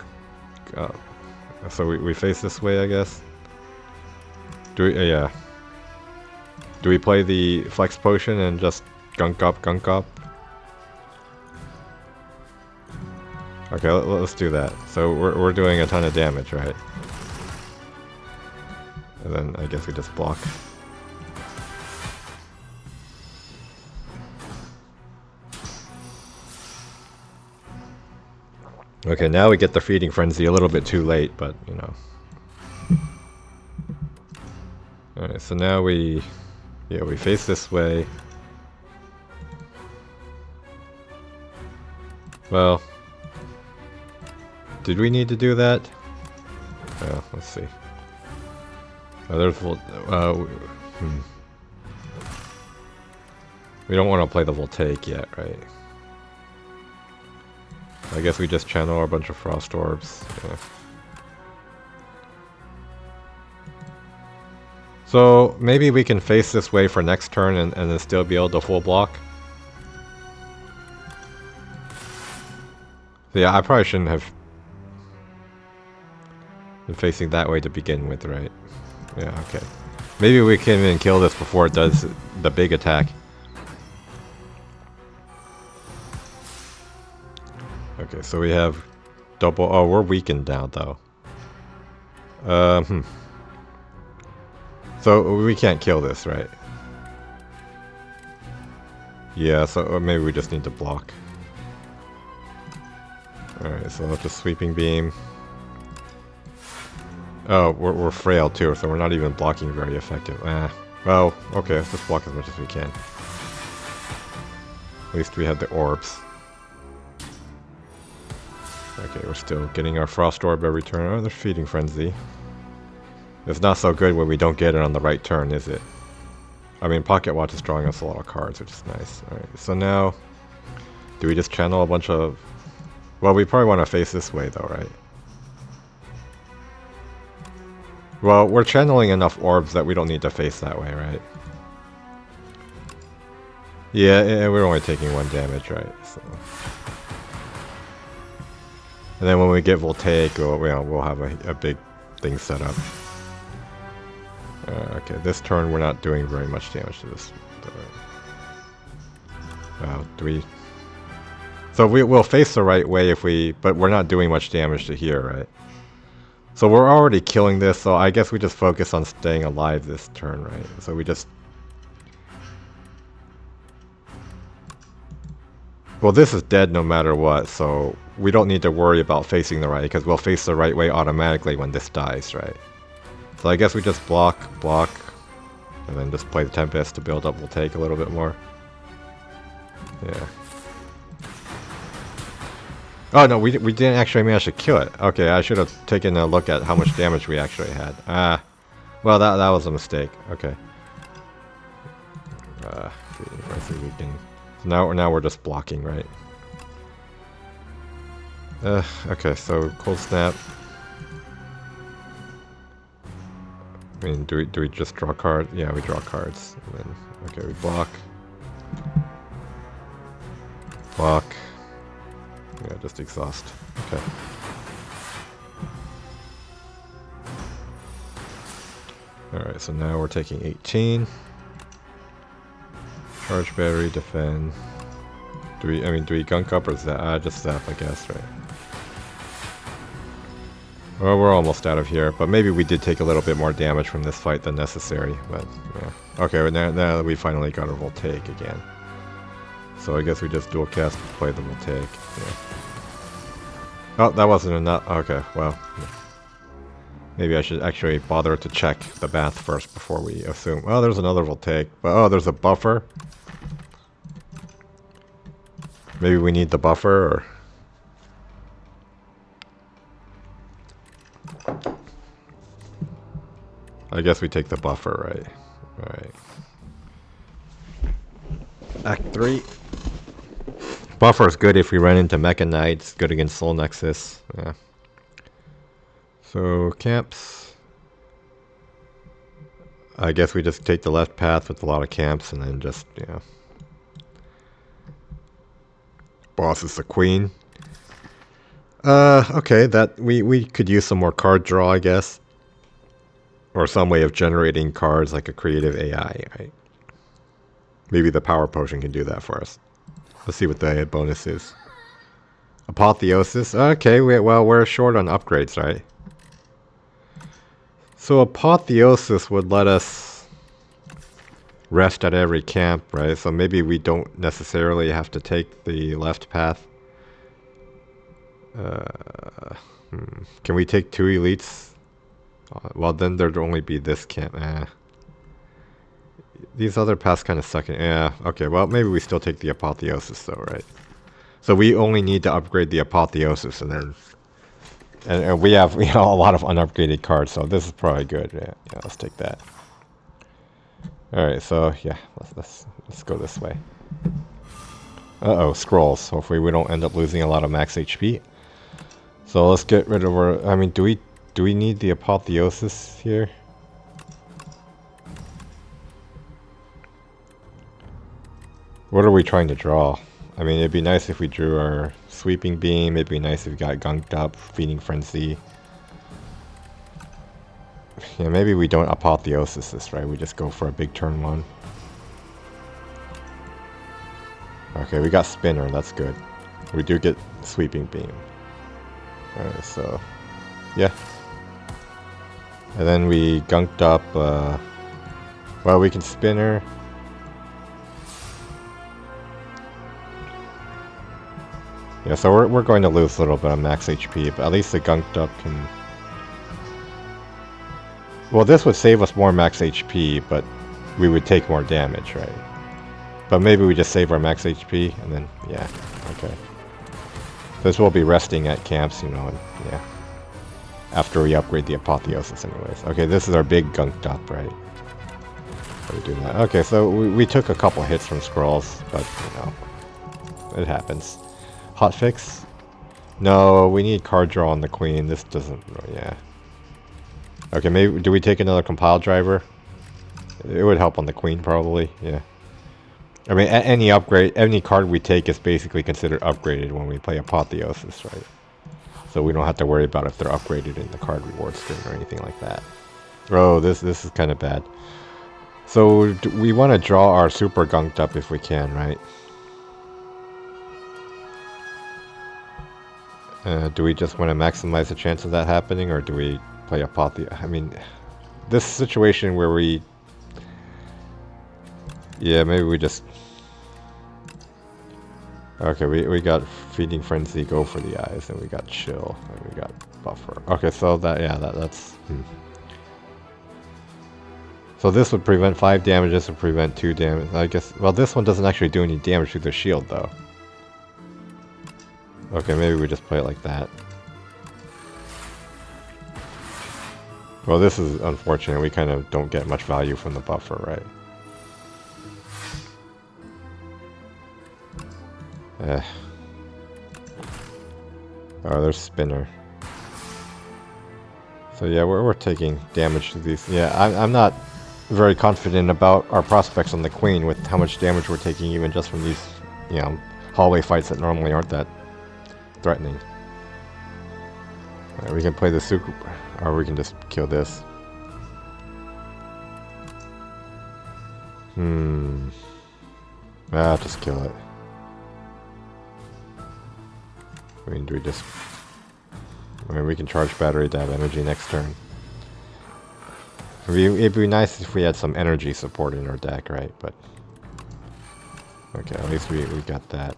so we face this way, I guess. Do we, yeah. Do we play the flex potion and just gunk up, gunk up? Okay, let's do that. So we're doing a ton of damage, right? And then I guess we just block. Okay, now we get the feeding frenzy a little bit too late, but you know. Alright, so now we Yeah, we face this way. Well, did we need to do that? Well, let's see. Oh, there's we don't want to play the Voltaic yet, right? I guess we just channel a bunch of Frost Orbs. Yeah. So maybe we can face this way for next turn and then still be able to full block. So yeah, I probably shouldn't have been facing that way to begin with, right? Yeah, okay. Maybe we can even kill this before it does the big attack. Okay, so we have double... Oh, we're weakened now, though. So we can't kill this, right? Yeah, so maybe we just need to block. Alright, so that's a sweeping beam. Oh, we're frail too, so we're not even blocking very effective. Well, okay, let's just block as much as we can. At least we have the orbs. Okay, we're still getting our Frost Orb every turn. Oh, there's Feeding Frenzy. It's not so good when we don't get it on the right turn, is it? I mean, Pocket Watch is drawing us a lot of cards, which is nice. Alright, so now... Do we just channel a bunch of... Well, we probably want to face this way, though, right? Well, we're channeling enough orbs that we don't need to face that way, right? Yeah, we're only taking 1 damage, right? So. And then when we get Voltaic, we'll have a big thing set up. Okay, this turn we're not doing very much damage to this. Wow, do we... So we'll face the right way if we... But we're not doing much damage to here, right? So we're already killing this, so I guess we just focus on staying alive this turn, right? So we just... Well, this is dead no matter what, so we don't need to worry about facing the right, because we'll face the right way automatically when this dies, right? So I guess we just block, and then just play the Tempest to build up Voltaic a little bit more. Yeah. Oh no, we didn't actually manage to kill it. Okay, I should have taken a look at how much damage we actually had. Well that was a mistake. Okay. So now we're just blocking, right? Okay, so Cold Snap. I mean, do we just draw cards? Yeah, we draw cards. And then, okay, we block. Block. Yeah, just exhaust. Okay. Alright, so now we're taking 18. Charge battery, defend. Do we gunk up or zap? Just zap, I guess, right? Well, we're almost out of here, but maybe we did take a little bit more damage from this fight than necessary, but yeah. Okay, well, now we finally got our Voltaic again. So I guess we just dual cast to play the Voltaic. Yeah. Oh, that wasn't enough. Okay, well. Maybe I should actually bother to check the math first before we assume. Oh, there's another Voltaic. But oh, there's a buffer. Maybe we need the buffer, or... I guess we take the buffer, right? Alright. Act 3. Buffer is good if we run into Mecha Knights, good against Soul Nexus. Yeah. So, camps. I guess we just take the left path with a lot of camps and then just, you know. Boss is the queen. Okay, that we could use some more card draw, I guess. Or some way of generating cards like a creative AI, right? Maybe the power potion can do that for us. Let's see what the bonus is. Apotheosis. Okay, we're short on upgrades, right? So Apotheosis would let us rest at every camp, right? So maybe we don't necessarily have to take the left path. Can we take 2 elites? Well, then there'd only be this camp. These other paths kind of suck. Yeah, okay, well, maybe we still take the Apotheosis, though, right? So we only need to upgrade the Apotheosis, and then... And we have, a lot of unupgraded cards, so this is probably good. Yeah, let's take that. Alright, so, yeah, let's go this way. Uh-oh, scrolls. Hopefully we don't end up losing a lot of max HP. So let's get rid of our... I mean, do we need the Apotheosis here? What are we trying to draw? I mean, it'd be nice if we drew our Sweeping Beam. It'd be nice if we got Gunked Up, Feeding Frenzy. Yeah, maybe we don't Apotheosis this, right? We just go for a big turn 1. Okay, we got Spinner. That's good. We do get Sweeping Beam. Alright, so... yeah. And then we Gunked Up... well, we can Spinner... Yeah, so we're going to lose a little bit of max HP, but at least the Gunked Up can... Well, this would save us more max HP, but we would take more damage, right? But maybe we just save our max HP, and then, yeah, okay. This will be resting at camps, and yeah. After we upgrade the Apotheosis anyways. Okay, this is our big Gunked Up, right? So we do that. Okay, so we took a couple hits from scrolls, but, it happens. Hotfix? No, we need card draw on the Queen. This doesn't... yeah. Okay, maybe... do we take another Compile Driver? It would help on the Queen, probably. Yeah. I mean, any upgrade... any card we take is basically considered upgraded when we play Apotheosis, right? So we don't have to worry about if they're upgraded in the card reward screen or anything like that. Oh, this is kind of bad. So, we want to draw our Super Gunked Up if we can, right? Do we just want to maximize the chance of that happening, or do we play Apotheosis? I mean, this situation where we... yeah, maybe we just... okay, we got Feeding Frenzy, go for the eyes, and we got Chill, and we got Buffer. Okay, so that's... So this would prevent 5 damage, this would prevent 2 damage. I guess... well, this one doesn't actually do any damage to the shield, though. Okay, maybe we just play it like that. Well, this is unfortunate. We kind of don't get much value from the buffer, right? Oh, there's Spinner. So yeah, we're taking damage to these. Yeah, I'm not very confident about our prospects on the Queen with how much damage we're taking even just from these, hallway fights that normally aren't that threatening. Alright, we can play the super, or we can just kill this. Just kill it. I mean, do we just... I mean, we can charge battery to have energy next turn. It'd be nice if we had some energy support in our deck, right? But... okay, at least we got that.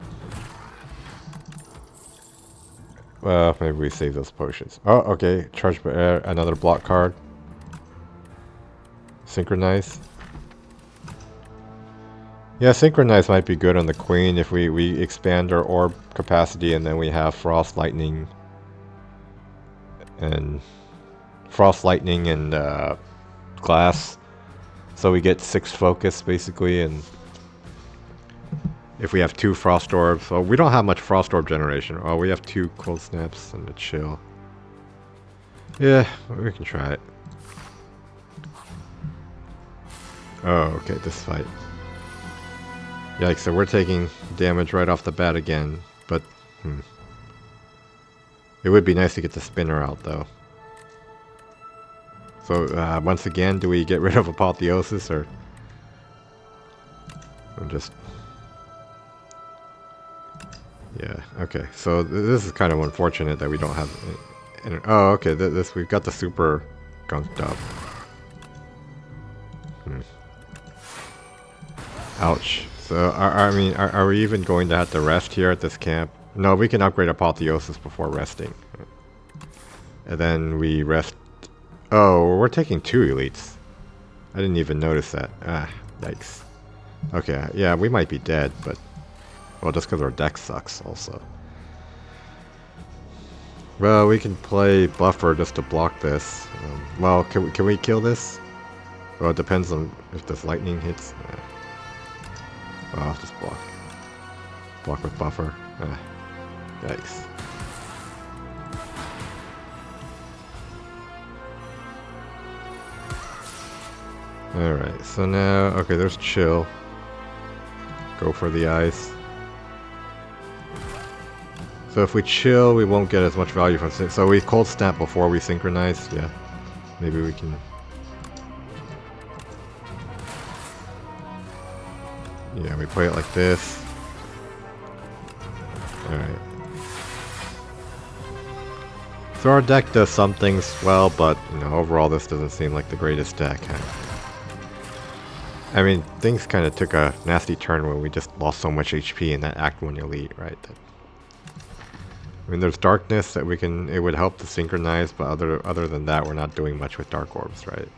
Well, maybe we save those potions. Oh, okay. Charge another block card. Synchronize. Yeah, Synchronize might be good on the Queen if we expand our orb capacity and then we have Frost Lightning and Glass. So we get 6 focus basically, and if we have 2 Frost Orbs... well, we don't have much Frost Orb generation. Oh, we have 2 Cold Snaps and a Chill. Yeah, we can try it. Oh, okay, this fight. Yikes, so we're taking damage right off the bat again, but... it would be nice to get the Spinner out, though. So, once again, do we get rid of Apotheosis, or just... yeah, okay. So this is kind of unfortunate that we don't have... oh, okay, we've got the Super Gunked Up. Ouch. So, are we even going to have to rest here at this camp? No, we can upgrade Apotheosis before resting. And then we rest... oh, we're taking 2 elites. I didn't even notice that. Yikes. Okay, yeah, we might be dead, but... Well, just because our deck sucks, also. Well, we can play Buffer just to block this. Well, can we kill this? Well, it depends on if this lightning hits. Well, I'll just block. Block with Buffer. Yikes. Alright, so now... Okay, there's Chill. Go for the ice. So if we chill, we won't get as much value from... So we cold snap before we synchronize. Yeah. Maybe we can... Yeah, we play it like this. Alright. So our deck does some things well, but, you know, overall this doesn't seem like the greatest deck. I mean, things kind of took a nasty turn when we just lost so much HP in that Act 1 Elite, right? I mean, there's darkness that we can... It would help to synchronize, but other than that, we're not doing much with Dark Orbs, right?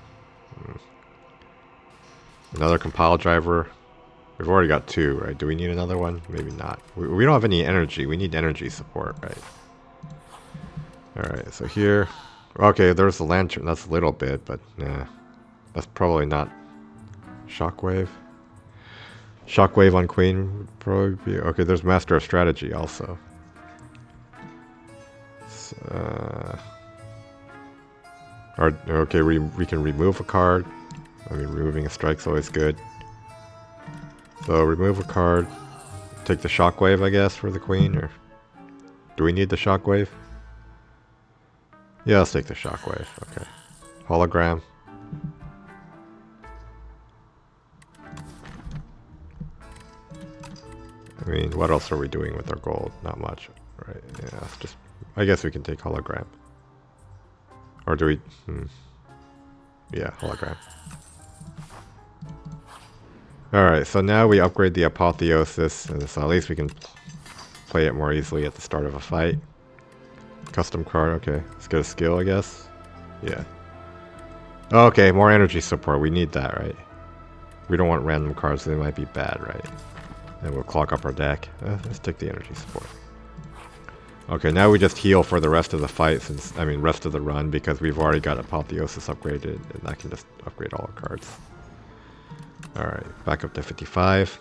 Another compile driver. We've already got 2, right? Do we need another one? Maybe not. We don't have any energy. We need energy support, right? Alright, so here... Okay, there's the Lantern. That's a little bit, but nah. That's probably not... Shockwave? Shockwave on Queen would probably be... Okay, there's Master of Strategy also. Okay, we can remove a card. I mean, removing a strike's always good. So, remove a card. Take the Shockwave, I guess, for the Queen, or... Do we need the Shockwave? Yeah, let's take the Shockwave, okay. Hologram. I mean, what else are we doing with our gold? Not much, right? Yeah, it's just... I guess we can take Hologram. Or do we... Yeah, Hologram. Alright, so now we upgrade the Apotheosis, so at least we can play it more easily at the start of a fight. Custom card, okay. Let's get a skill, I guess. Yeah. Okay, more energy support. We need that, right? We don't want random cards, they might be bad, right? And we'll clog up our deck. Let's take the energy support. Okay, now we just heal for the rest of the fight, rest of the run, because we've already got Apotheosis upgraded, and I can just upgrade all our cards. Alright, back up to 55.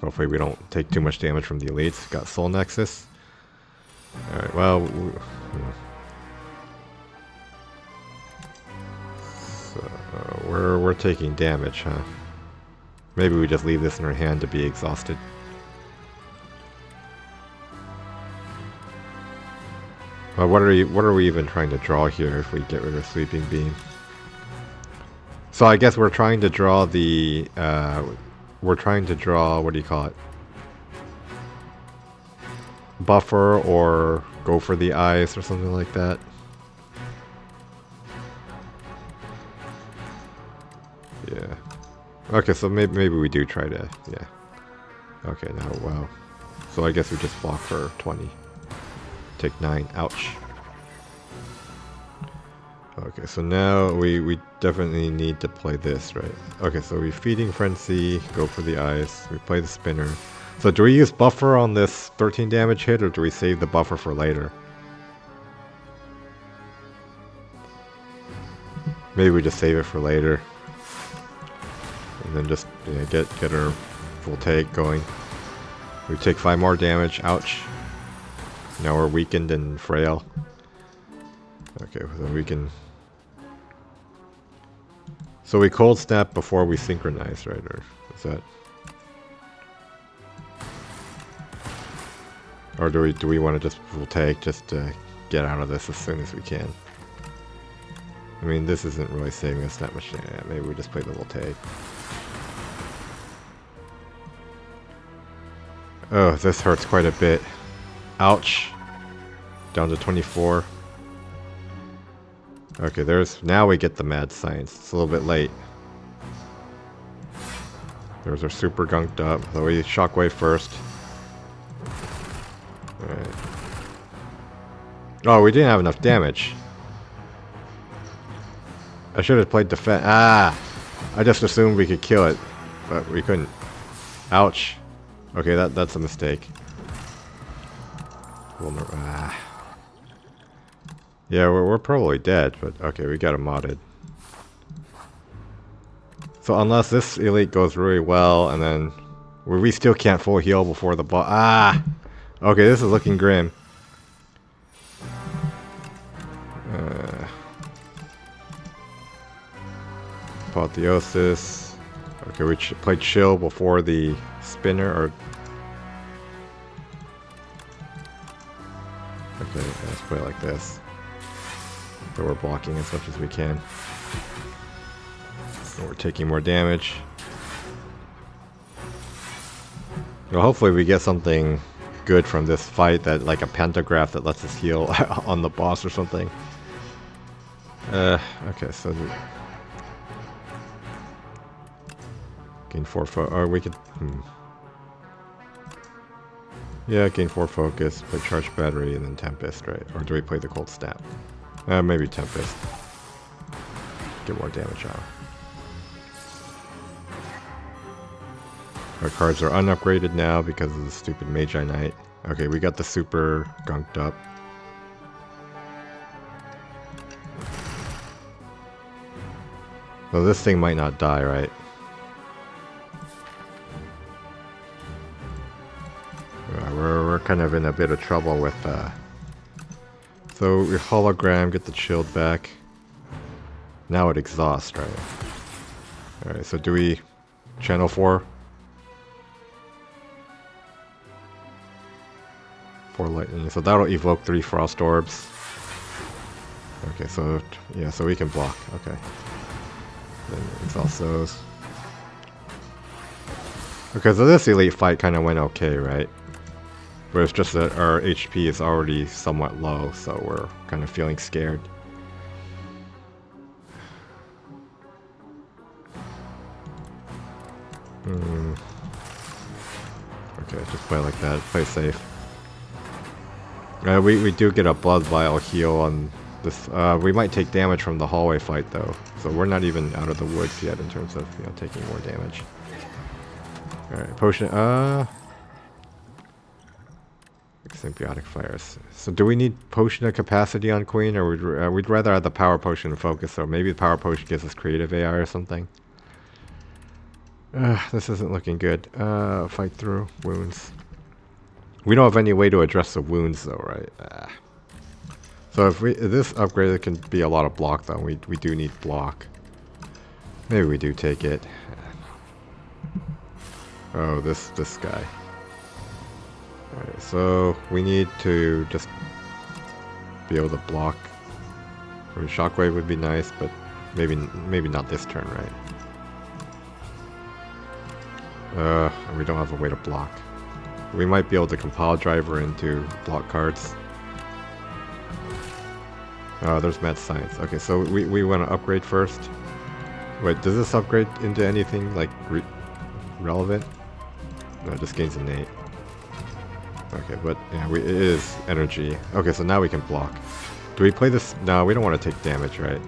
Hopefully we don't take too much damage from the elites. Got Soul Nexus. Alright, well... So, we're taking damage, huh? Maybe we just leave this in our hand to be exhausted. Well, what are we even trying to draw here if we get rid of Sweeping Beam? So I guess we're trying to draw the... we're trying to draw... What do you call it? Buffer or go for the ice or something like that. Yeah. Okay, so maybe we do try to... Yeah. Okay, now, wow. So I guess we just block for 20. Take 9. Ouch. Okay, so now we definitely need to play this, right? Okay, so we Feeding Frenzy, go for the ice, we play the spinner. So do we use buffer on this 13 damage hit, or do we save the buffer for later? Maybe we just save it for later. And then just get our full take going. We take 5 more damage, ouch. Now we're weakened and frail. Okay, so we can... So we cold snap before we synchronize, right? Or is that... Or do we want to just full take just to get out of this as soon as we can? I mean, this isn't really saving us that much. Yeah, maybe we just play the full take. Oh, this hurts quite a bit. Ouch. Down to 24. Okay, now we get the mad science. It's a little bit late. There's our super gunked up. So we shockwave first. Alright. Oh, we didn't have enough damage. I should have played defense. Ah! I just assumed we could kill it. but we couldn't. Ouch. Okay, that's a mistake. Yeah, we're probably dead, but okay, we got him modded. So unless this elite goes really well, and then we still can't full heal before the boss. Ah! Okay, this is looking grim. Apotheosis. Okay, we played chill before the spinner, or... Okay, let's play it like this. So we're blocking as much as we can. So we're taking more damage. Well, hopefully we get something good from this fight, that like a pentagraph that lets us heal on the boss or something. Okay, so gain 4 or we could yeah, gain 4 focus, play charged battery, and then Tempest, right? Or do we play the cold snap? Maybe Tempest. Get more damage out. Our cards are unupgraded now because of the stupid Magi Knight. Okay, we got the super gunked up. So this thing might not die, right? We're kind of in a bit of trouble with so we hologram, get the shield back. Now it exhausts, right? Alright, so do we channel 4? 4 lightning, so that'll evoke 3 frost orbs. Okay, so yeah, so we can block. Okay. Then exhaust those. Okay, so this elite fight kind of went okay, right? But it's just that our HP is already somewhat low, so we're kind of feeling scared. Okay, just play like that. Play safe. We do get a blood vial heal on this. We might take damage from the hallway fight though, so we're not even out of the woods yet in terms of taking more damage. All right, potion. Symbiotic fires. So do we need potion of capacity on Queen, or we'd rather have the power potion focus? So maybe the power potion gives us creative AI or something. This isn't looking good. Fight through wounds. We don't have any way to address the wounds though, right? So if this upgrade, it can be a lot of block though. We do need block. Maybe we do take it. Oh, this guy. Alright, so we need to just be able to block. Or shockwave would be nice, but maybe not this turn, right? We don't have a way to block. We might be able to compile driver into block cards. Oh, there's mad science. Okay, so we want to upgrade first. Wait, does this upgrade into anything like relevant? No, it just gains innate. Okay, but yeah, it is energy. Okay, so now we can block. Do we play this? No, we don't want to take damage, right?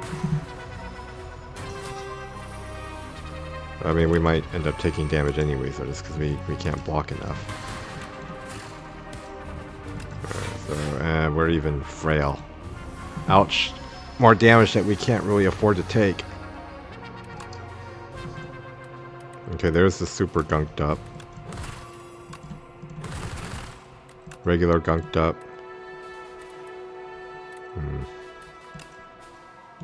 I mean, we might end up taking damage anyways, so just because we can't block enough. Alright, so we're even frail. Ouch. More damage that we can't really afford to take. Okay, there's the super gunked up. Regular gunked up.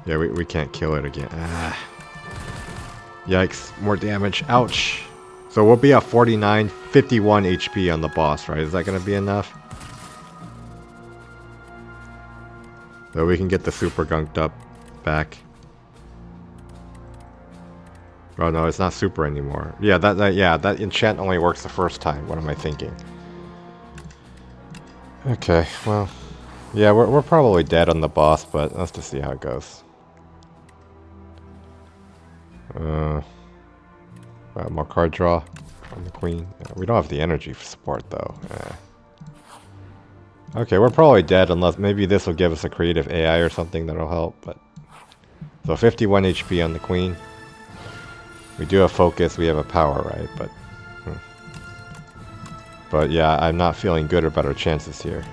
Yeah, we can't kill it again. Yikes, more damage. Ouch. So we'll be at 49, 51 HP on the boss, right? Is that going to be enough? So we can get the super gunked up back. Oh no, it's not super anymore. Yeah, that enchant only works the first time. What am I thinking? Okay, well, yeah, we're probably dead on the boss, but let's just see how it goes. More card draw on the Queen. We don't have the energy for support though. Okay, we're probably dead unless maybe this will give us a creative AI or something that'll help. But so 51 HP on the Queen. We do have focus, we have a power, right? But yeah, I'm not feeling good about our chances here.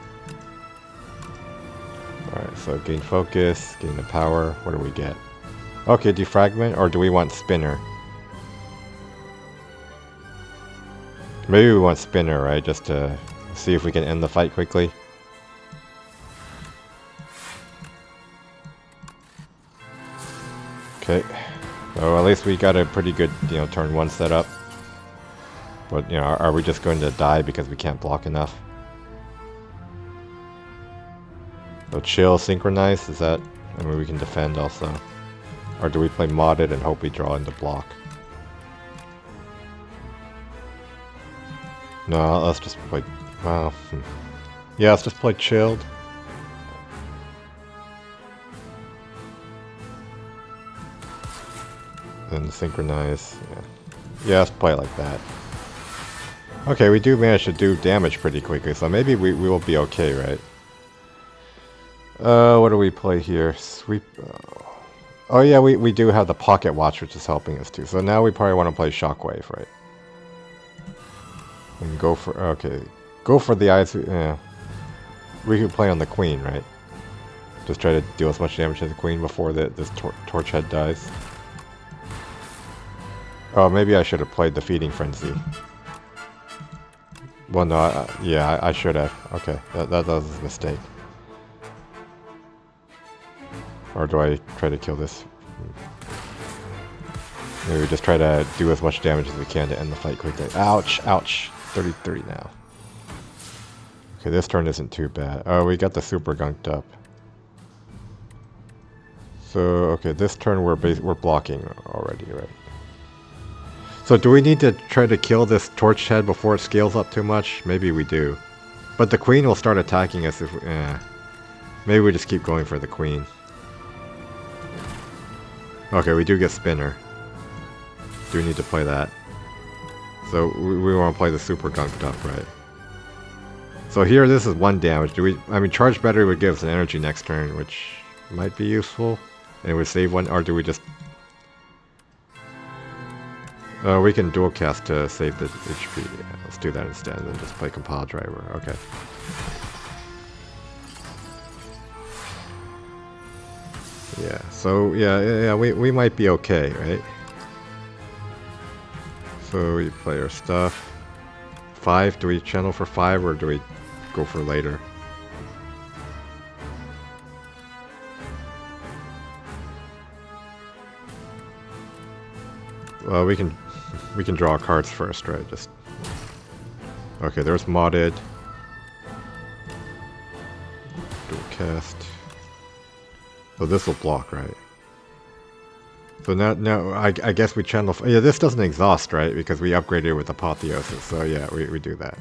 Alright, so gain focus, gain the power. What do we get? Okay, defragment, or do we want spinner? Maybe we want spinner, right? Just to see if we can end the fight quickly. Okay. So at least we got a pretty good, turn 1 setup. But, are we just going to die because we can't block enough? So chill, synchronize, is that... I mean, we can defend also. Or do we play modded and hope we draw into block? No, let's just play... Well... Yeah, let's just play chilled. And synchronize. Yeah, let's play it like that. Okay, we do manage to do damage pretty quickly, so maybe we will be okay, right? What do we play here? Sweep... Oh yeah, we do have the pocket watch, which is helping us too. So now we probably want to play shockwave, right? And go for... Okay. Go for the eyes... Yeah. We could play on the queen, right? Just try to deal as much damage to the queen before this torch head dies. Oh, maybe I should have played the feeding frenzy. Well, no, yeah, I should have. Okay, that was a mistake. Or do I try to kill this? Maybe we just try to do as much damage as we can to end the fight quickly. Ouch, ouch. 33 now. Okay, this turn isn't too bad. Oh, we got the super gunked up. So, okay, this turn we're blocking already, right? So do we need to try to kill this torch head before it scales up too much? Maybe we do. But the queen will start attacking us if we... Maybe we just keep going for the queen. Okay, we do get spinner. Do we need to play that? So we want to play the super gunked up, right? So here this is 1 damage. Do we... I mean, charge battery would give us an energy next turn, which might be useful. And it would save 1, or do we just... we can dual cast to save the HP. Yeah, let's do that instead, and then just play compile driver. Okay. Yeah. So yeah. We might be okay, right? So we play our stuff. 5. Do we channel for 5, or do we go for later? Well, we can draw cards first, right? Just... Okay, there's modded. Dual cast. So this will block, right? So now I guess we channel... Yeah, this doesn't exhaust, right? Because we upgraded with Apotheosis. So yeah, we do that.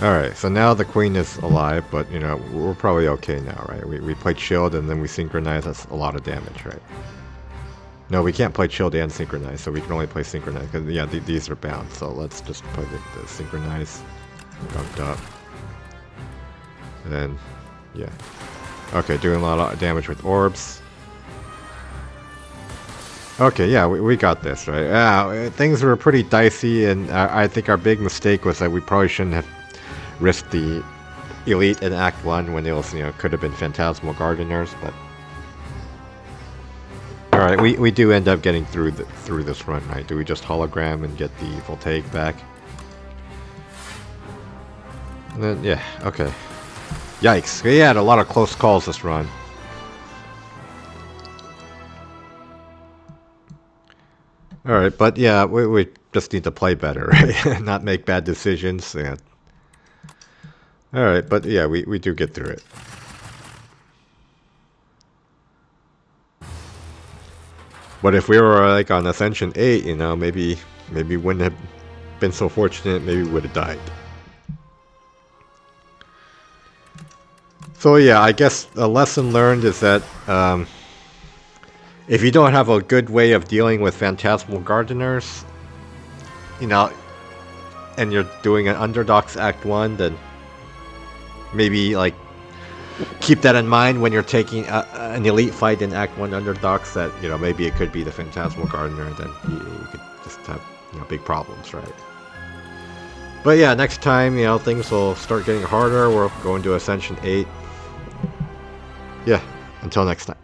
Alright, so now the queen is alive, but, we're probably okay now, right? We play chilled and then we synchronize. That's a lot of damage, right? No, we can't play chilled and synchronize, so we can only play synchronize, because, yeah, these are bound. So let's just play the synchronize. Gunked up. And then, yeah. Okay, doing a lot of damage with orbs. Okay, yeah, we got this, right? Things were pretty dicey, and I think our big mistake was that we probably shouldn't have risked the elite in Act 1 when it was, could have been Phantasmal Gardeners, but... Alright, we do end up getting through this run, right? Do we just hologram and get the Voltaic back? And then, yeah, okay. Yikes, we had a lot of close calls this run. Alright, but yeah, we just need to play better, right? Not make bad decisions. Yeah. Alright, but yeah, we do get through it. But if we were like on Ascension 8, maybe we wouldn't have been so fortunate, maybe we would have died. So yeah, I guess a lesson learned is that if you don't have a good way of dealing with Phantasmal Gardeners, and you're doing an Underdogs Act 1, then maybe, like, keep that in mind when you're taking an elite fight in Act 1 underdogs, that, you know, maybe it could be the Phantasmal Gardener, then you could just have, you know, big problems, right? But yeah, next time, you know, things will start getting harder. We'll go into Ascension 8. Yeah, until next time.